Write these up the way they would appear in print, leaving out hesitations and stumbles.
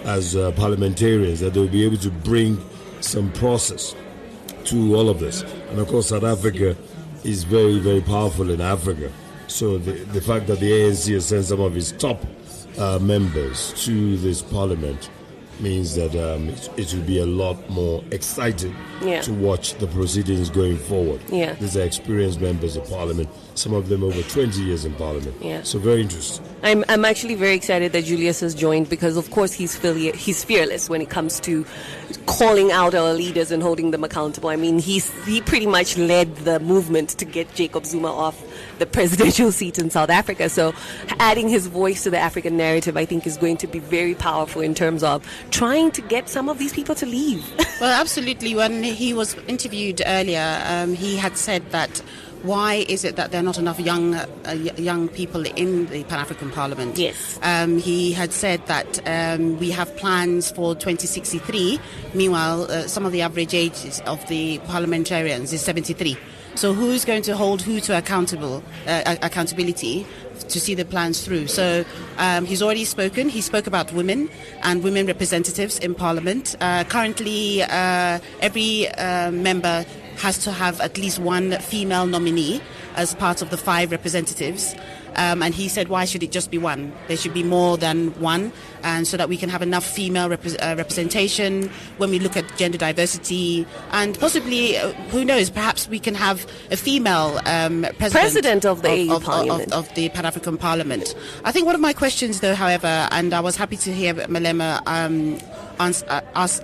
as parliamentarians, that they'll be able to bring some process to all of this. And of course, South Africa is very, very powerful in Africa. So the fact that the ANC has sent some of its top members to this parliament means that it will be a lot more exciting to watch the proceedings going forward. These are experienced members of parliament, some of them over 20 years in parliament. So very interesting. I'm actually very excited that Julius has joined because, of course, he's fearless when it comes to calling out our leaders and holding them accountable. I mean, he pretty much led the movement to get Jacob Zuma off the presidential seat in South Africa. So adding his voice to the African narrative, I think, is going to be very powerful in terms of trying to get some of these people to leave. Well, absolutely. When he was interviewed earlier, he had said that why is it that there are not enough young people in the Pan-African Parliament? Yes. He had said that we have plans for 2063. Meanwhile, some of the average age of the parliamentarians is 73. So who's going to hold who to accountability to see the plans through? So he's already spoken. He spoke about women and women representatives in Parliament. Currently, every member has to have at least one female nominee as part of the 5 representatives. And he said, why should it just be one? There should be more than one, and so that we can have enough female representation when we look at gender diversity, and possibly, who knows, perhaps we can have a female president of the AU Parliament. Of the Pan-African Parliament. I think one of my questions, though, however, and I was happy to hear Malema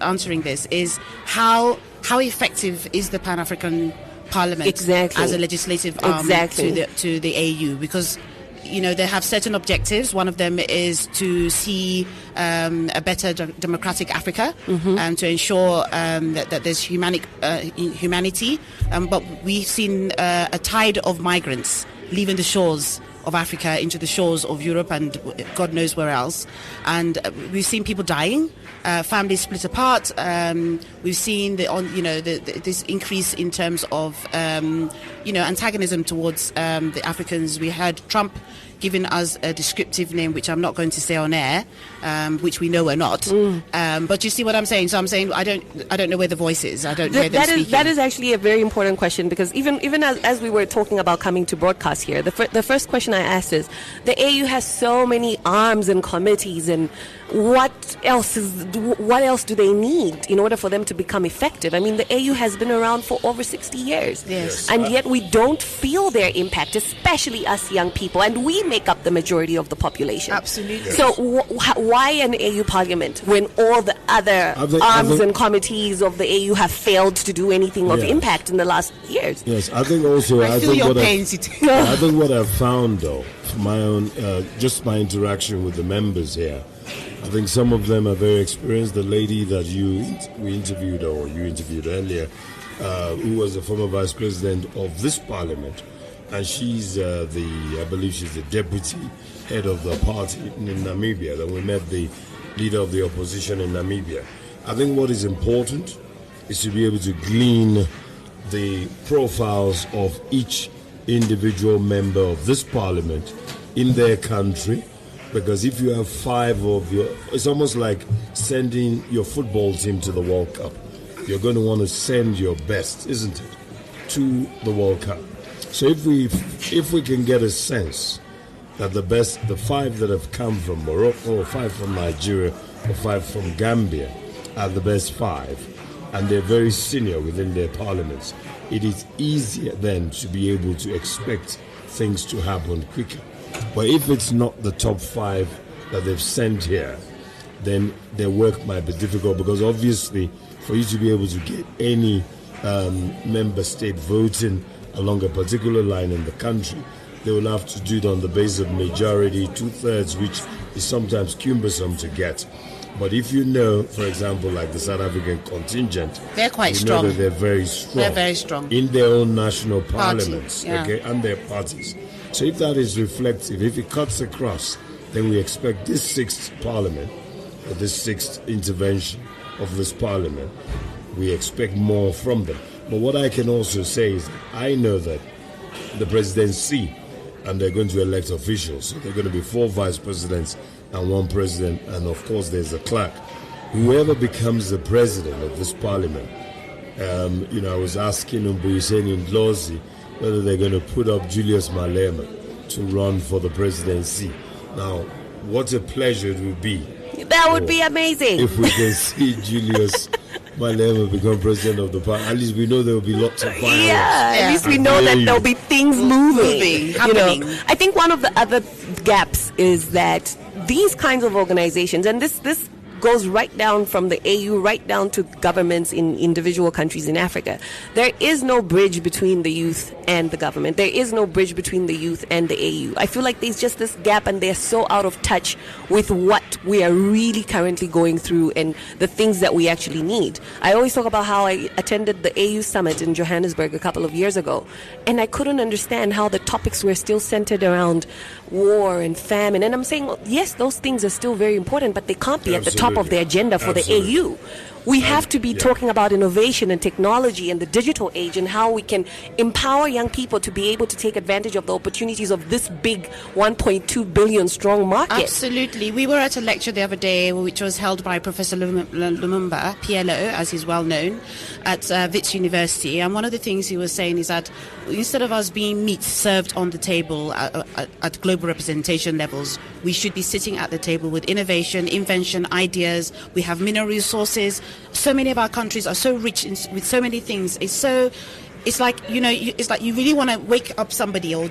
answering this, is how effective is the Pan-African Parliament as a legislative arm to the AU? Because they have certain objectives. One of them is to see a better democratic Africa, and to ensure that there's humanity. But we've seen a tide of migrants leaving the shores of Africa into the shores of Europe and God knows where else. And we've seen people dying, families split apart. We've seen this increase in terms of antagonism towards the Africans. We heard Trump giving us a descriptive name, which I'm not going to say on air, which we know we're not. But you see what I'm saying? So I'm saying I don't know where the voice is. I don't hear them speaking. That is actually a very important question, because even as we were talking about coming to broadcast here, the first question I asked is, the AU has so many arms and committees, and what else do they need in order for them to become effective? I mean, the AU has been around for over 60 years. Yes. And yet we don't feel their impact, especially us young people, and we make up the majority of the population. Absolutely. So why an AU Parliament when all the other arms and committees of the AU have failed to do anything of impact in the last years? Yes, I think also I feel your pains. I think what I've found, though, from my own just my interaction with the members here, I think some of them are very experienced. The lady that you interviewed earlier, who was the former vice president of this parliament, and she's I believe she's the deputy head of the party in Namibia. Then we met the leader of the opposition in Namibia. I think what is important is to be able to glean the profiles of each individual member of this parliament in their country, because if you have 5 of your, it's almost like sending your football team to the World Cup. You're going to want to send your best, isn't it, to the World Cup. So if we can get a sense that the 5 that have come from Morocco, or 5 from Nigeria, or 5 from Gambia are the best 5, and they're very senior within their parliaments, it is easier then to be able to expect things to happen quicker. But if it's not the top 5 that they've sent here, then their work might be difficult, because obviously for you to be able to get any member state voting along a particular line in the country, they will have to do it on the basis of majority, 2/3, which is sometimes cumbersome to get. But if you know, for example, like the South African contingent, they're quite strong. Know that they're very strong. They're very strong in their own national parliaments, okay, and their parties. So if that is reflective, if it cuts across, then we expect this 6th parliament, or this 6th intervention of this parliament, we expect more from them. But what I can also say is, I know that the presidency, and they're going to elect officials. So there are going to be 4 vice presidents and one president, and of course there's a clerk. Whoever becomes the president of this parliament, I was asking Hussein Ndlozi whether they're going to put up Julius Malema to run for the presidency. Now, what a pleasure it would be. That would be amazing. If we can see Julius Malema become president of the party, at least we know there will be lots of fireworks. Yeah, at least we know that there'll be things moving, happening. I think one of the other gaps is that these kinds of organizations, and this goes right down from the AU right down to governments in individual countries in Africa. There is no bridge between the youth and the government. There is no bridge between the youth and the AU. I feel like there's just this gap, and they're so out of touch with what we are really currently going through and the things that we actually need. I always talk about how I attended the AU summit in Johannesburg a couple of years ago, and I couldn't understand how the topics were still centered around war and famine. And I'm saying, yes, those things are still very important, but they can't be at the top of the agenda for the AU. We have to be talking about innovation and technology and the digital age and how we can empower young people to be able to take advantage of the opportunities of this big 1.2 billion strong market. Absolutely. We were at a lecture the other day which was held by Professor Lumumba, PLO, as he's well known, at Wits University. And one of the things he was saying is that instead of us being meat served on the table at global representation levels, we should be sitting at the table with innovation, invention, ideas. We have mineral resources. So many of our countries are so rich with so many things. It's like you really want to wake up somebody, or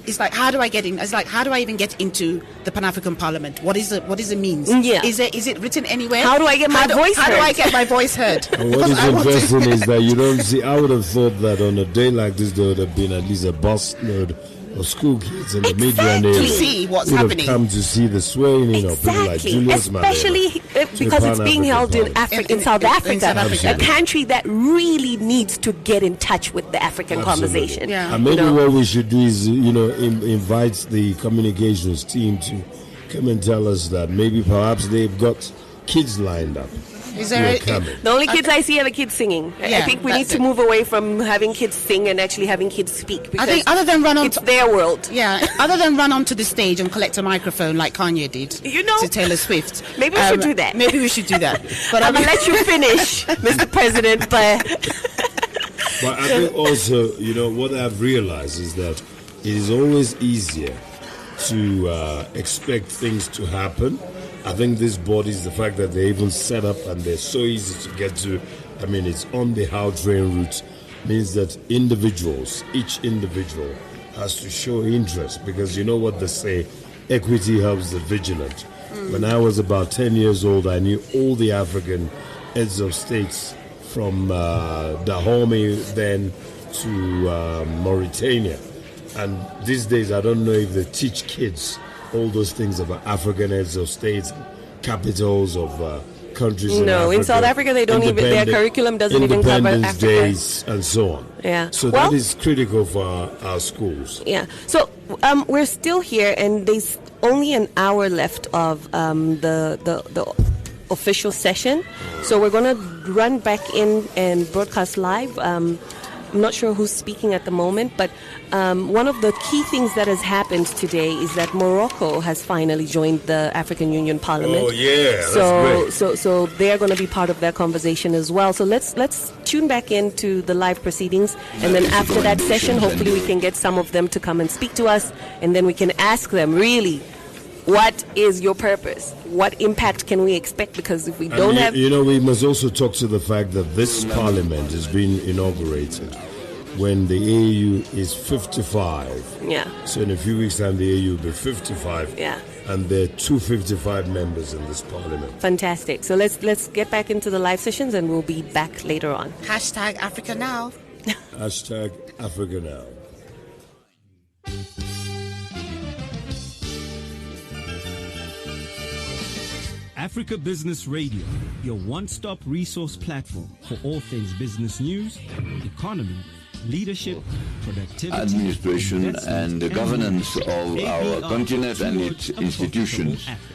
it's like, how do I get in? It's like, how do I even get into the Pan-African Parliament? What is it means? Yeah. Is it written anywhere? How do I get my voice heard? How do I get my voice heard? What is interesting is that you don't see. I would have thought that on a day like this there would have been at least a bus load of school kids in the Midrand area to see what's would happening. Have come to see the swearing of people like Julius Especially because it's being held in South Africa, a country that really needs to get in touch with the African conversation. Yeah. And maybe what we should do is, invite the communications team to come and tell us that maybe perhaps they've got kids lined up. Is there the only kids I see are the kids singing. Yeah, I think we need to move away from having kids sing and actually having kids speak. Because I think other than run on it's their world. Yeah, other than run onto the stage and collect a microphone like Kanye did to Taylor Swift. Maybe we should do that. Maybe we should do that. But I'm going to let you finish, Mr. President. But I think also, what I've realized is that it is always easier to expect things to happen. I think these bodies, the fact that they're even set up and they're so easy to get to, it's on the how train route, means that each individual has to show interest, because you know what they say, equity helps the vigilant. When I was about 10 years old, I knew all the African heads of states from Dahomey then to Mauritania. And these days, I don't know if they teach kids all those things about African heads of states, capitals of countries. No, in South Africa they don't even, their curriculum doesn't even cover Africa. Days and so on. Yeah. So that is critical for our schools. Yeah. So we're still here, and there's only an hour left of the official session. So we're going to run back in and broadcast live. I'm not sure who's speaking at the moment, but one of the key things that has happened today is that Morocco has finally joined the African Union Parliament. Oh yeah, so they're going to be part of that conversation as well. So let's tune back into the live proceedings, and then after that session, hopefully we can get some of them to come and speak to us, and then we can ask them really, what is your purpose? What impact can we expect? Because if we don't have... we must also talk to the fact that this parliament is being inaugurated when the AU is 55. Yeah. So in a few weeks' time, the AU will be 55. Yeah. And there are 255 members in this parliament. Fantastic. So let's get back into the live sessions, and we'll be back later on. Hashtag Africa Now. Hashtag Africa Now. Africa Business Radio, your one-stop resource platform for all things business news, economy, leadership, productivity, administration, and the governance of our continent and its institutions.